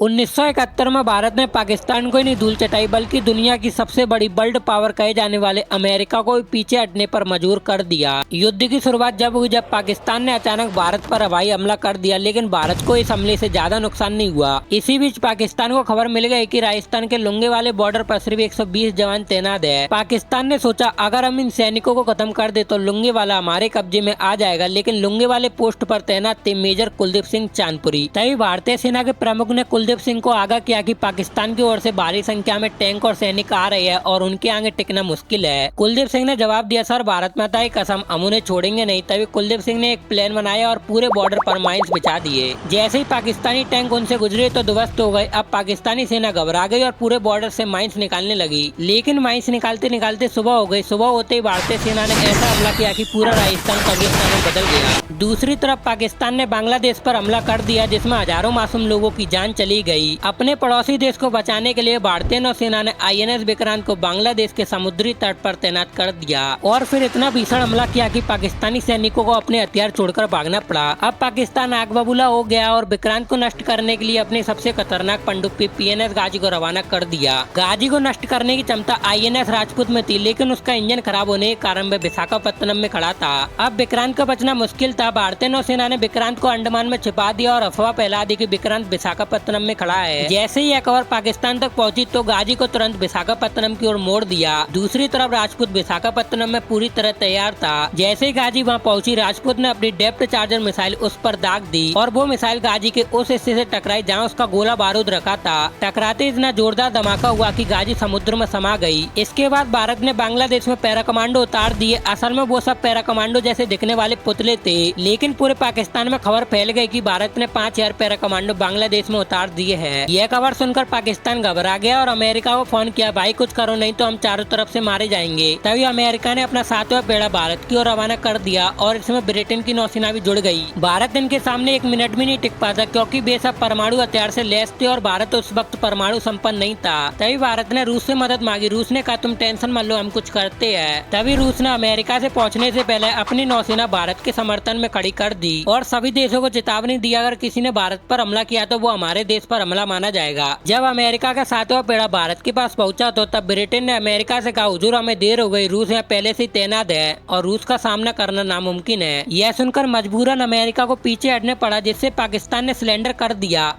1971 में भारत ने पाकिस्तान को ही नहीं धूल चटाई बल्कि दुनिया की सबसे बड़ी वर्ल्ड पावर कहे जाने वाले अमेरिका को भी पीछे हटने पर मजबूर कर दिया। युद्ध की शुरुआत जब हुई जब पाकिस्तान ने अचानक भारत पर हवाई हमला कर दिया, लेकिन भारत को इस हमले से ज्यादा नुकसान नहीं हुआ। इसी बीच पाकिस्तान को खबर मिल गई कि राजस्थान के लुंगे वाले बॉर्डर पर सिर्फ 120 जवान तैनात है। पाकिस्तान ने सोचा अगर हम इन सैनिकों को खत्म कर दे तो लुंगे वाला हमारे कब्जे में आ जाएगा, लेकिन लुंगे वाले पोस्ट पर तैनात थे मेजर कुलदीप सिंह चांदपुरी। तभी भारतीय सेना के प्रमुख ने कुलदीप सिंह को आगाह किया कि पाकिस्तान की ओर से भारी संख्या में टैंक और सैनिक आ रहे हैं और उनके आगे टिकना मुश्किल है। कुलदीप सिंह ने जवाब दिया, सर भारत माता की कसम हम उन्हें छोड़ेंगे नहीं। तभी कुलदीप सिंह ने एक प्लान बनाया और पूरे बॉर्डर पर माइंस बिछा दिए। जैसे ही पाकिस्तानी टैंक उनसे गुजरे तो ध्वस्त हो गए। अब पाकिस्तानी सेना घबरा गई और पूरे बॉर्डर से माइंस निकालने लगी, लेकिन माइंस निकालते निकालते सुबह हो गई। सुबह होते ही भारतीय सेना ने ऐसा हमला किया कि पूरा राजस्थान कब्रिस्तान में बदल गया। दूसरी तरफ पाकिस्तान ने बांग्लादेश पर हमला कर दिया, जिसमें हजारों मासूम लोगों की जान चली गई। अपने पड़ोसी देश को बचाने के लिए भारतीय नौसेना ने INS विक्रांत को बांग्लादेश के समुद्री तट पर तैनात कर दिया और फिर इतना भीषण हमला किया कि पाकिस्तानी सैनिकों को अपने हथियार छोड़कर भागना पड़ा। अब पाकिस्तान आग बबूला हो गया और विक्रांत को नष्ट करने के लिए अपनी सबसे खतरनाक पनडुब्बी PNS गाजी को रवाना कर दिया। गाजी को नष्ट करने की क्षमता INS राजपूत में थी, लेकिन उसका इंजन खराब होने के कारण वह विशाखापत्तनम में खड़ा था। अब विक्रांत का बचना मुश्किल था। भारतीय नौसेना ने विक्रांत को अंडमान में छिपा दिया और अफवाह फैला दी कि विक्रांत विशाखापत्तनम में खड़ा है। जैसे ही यह खबर पाकिस्तान तक पहुंची तो गाजी को तुरंत विशाखापत्तनम की ओर मोड़ दिया। दूसरी तरफ राजपूत विशाखापत्तनम में पूरी तरह तैयार था। जैसे ही गाजी वहां पहुंची, राजपूत ने अपनी डेप्थ चार्जर मिसाइल उस पर दाग दी और वो मिसाइल गाजी के उस हिस्से से टकराई जहां उसका गोला बारूद रखा था। टकराते इतना जोरदार धमाका हुआ कि गाजी समुद्र में समा गई। इसके बाद भारत ने बांग्लादेश में पैरा कमांडो उतार दिए। असल में वो सब पैरा कमांडो जैसे दिखने वाले पुतले थे, लेकिन पूरे पाकिस्तान में खबर फैल गई कि भारत ने 5000 पैरा कमांडो बांग्लादेश में उतार दिए हैं। यह खबर सुनकर पाकिस्तान घबरा गया और अमेरिका को फोन किया, भाई कुछ करो नहीं तो हम चारों तरफ से मारे जाएंगे। तभी अमेरिका ने अपना 7वां बेड़ा भारत की ओर रवाना कर दिया और इसमें ब्रिटेन की नौसेना भी जुड़ गई। भारत इनके सामने एक मिनट भी नहीं टिक पाता, क्योंकि वे सब परमाणु हथियार से लैस थे और भारत उस वक्त परमाणु संपन्न नहीं था। तभी भारत ने रूस से मदद मांगी। रूस ने कहा तुम टेंशन मत लो, हम कुछ करते हैं। तभी रूस ने अमेरिका से पहुंचने से पहले अपनी नौसेना भारत के समर्थन में खड़ी कर दी और सभी देशों को चेतावनी दी, अगर किसी ने भारत पर हमला किया तो वो हमारे देश पर हमला माना जाएगा। जब अमेरिका का 7वां बेड़ा भारत के पास पहुंचा तो तब ब्रिटेन ने अमेरिका से कहा, हुजूर हमें देर हो गई, रूस यहाँ पहले से ही तैनात है और रूस का सामना करना नामुमकिन है। यह सुनकर मजबूरन अमेरिका को पीछे हटने पड़ा, जिससे पाकिस्तान ने सरेंडर कर दिया।